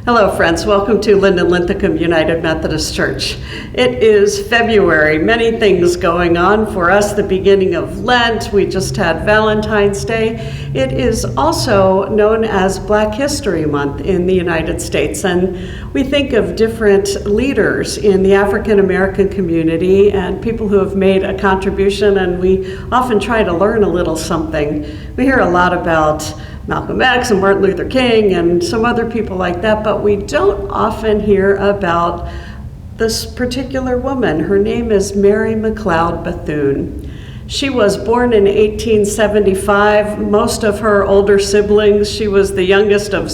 Hello friends, welcome to Linden-Linthicum United Methodist Church. It is February, many things going on for us, the beginning of Lent, we just had Valentine's Day. It is also known as Black History Month in the United States, and we think of different leaders in the African American community and people who have made a contribution, and we often try to learn a little something. We hear a lot about Malcolm X and Martin Luther King and some other people like that, but we don't often hear about this particular woman. Her name is Mary McLeod Bethune. She was born in 1875. Most of her older siblings, she was the youngest of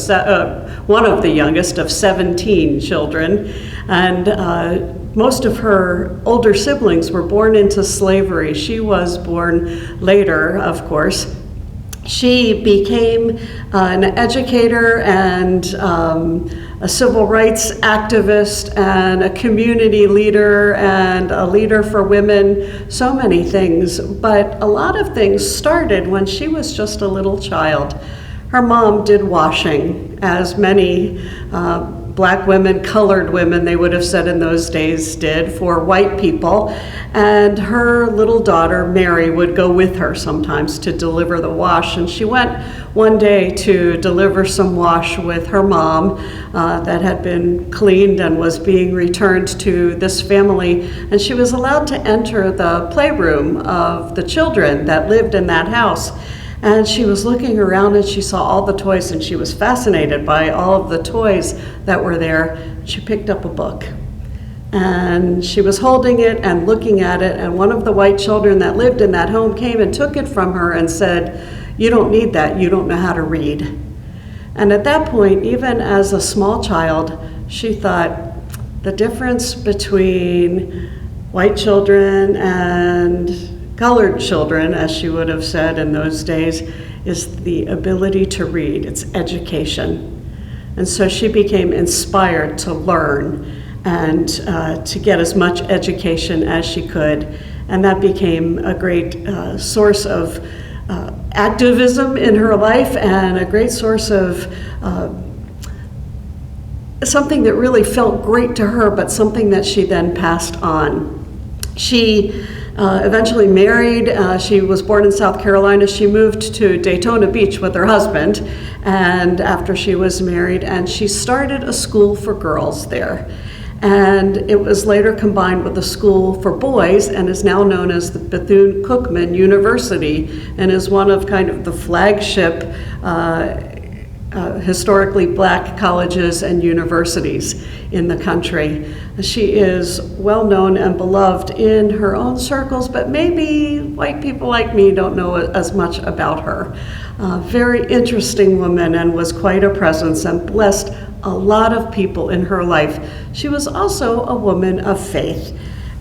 one of the youngest of 17 children, and most of her older siblings were born into slavery. She was born later, of course. She became an educator and a civil rights activist and a community leader and a leader for women, so many things. But a lot of things started when she was just a little child. Her mom did washing, as many Black women, colored women, they would have said in those days, did for white people. And her little daughter, Mary, would go with her sometimes to deliver the wash. And she went one day to deliver some wash with her mom that had been cleaned and was being returned to this family. And she was allowed to enter the playroom of the children that lived in that house. And she was looking around and she saw all the toys, and she was fascinated by all of the toys that were there. She picked up a book and she was holding it and looking at it, and one of the white children that lived in that home came and took it from her and said, "You don't need that, you don't know how to read." And at that point, even as a small child, she thought the difference between white children and colored children, as she would have said in those days, is the ability to read. It's education. And so she became inspired to learn and to get as much education as she could. And that became a great source of activism in her life and a great source of something that really felt great to her, but something that she then passed on. She eventually married. She was born in South Carolina. She moved to Daytona Beach with her husband, and after she was married, and she started a school for girls there. And it was later combined with a school for boys and is now known as the Bethune-Cookman University, and is one of kind of the flagship historically Black colleges and universities in the country. She is well known and beloved in her own circles, but maybe white people like me don't know as much about her. Very interesting woman, and was quite a presence and blessed a lot of people in her life. She was also a woman of faith.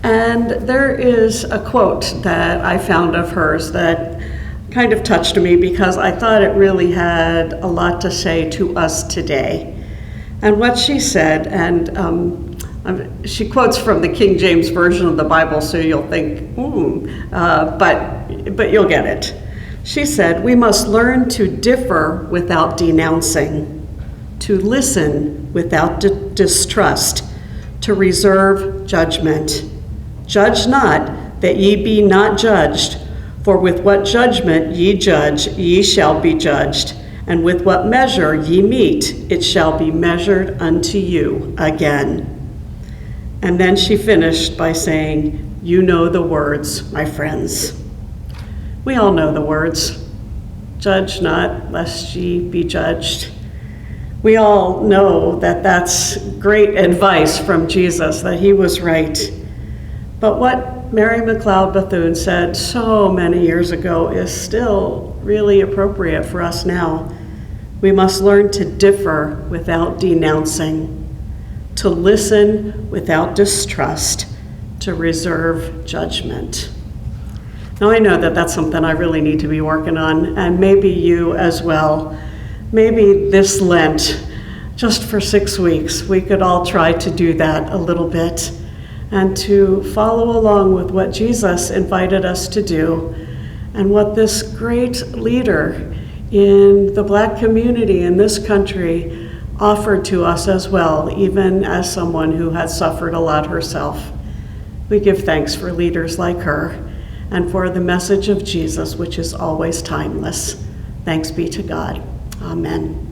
And there is a quote that I found of hers that kind of touched me because I thought it really had a lot to say to us today. And what she said, and she quotes from the King James Version of the Bible, so you'll think, but you'll get it. She said, "We must learn to differ without denouncing, to listen without distrust, to reserve judgment. Judge not, that ye be not judged. For with what judgment ye judge, ye shall be judged. And with what measure ye meet, it shall be measured unto you again." And then she finished by saying, "You know the words, my friends." We all know the words. Judge not, lest ye be judged. We all know that that's great advice from Jesus, that he was right. But what Mary McLeod Bethune said so many years ago is still really appropriate for us now. We must learn to differ without denouncing, to listen without distrust, to reserve judgment. Now I know that that's something I really need to be working on, and maybe you as well. Maybe this Lent, just for 6 weeks, we could all try to do that a little bit, and to follow along with what Jesus invited us to do, and what this great leader in the Black community in this country offered to us as well, even as someone who has suffered a lot herself. We give thanks for leaders like her and for the message of Jesus, which is always timeless. Thanks be to God. Amen.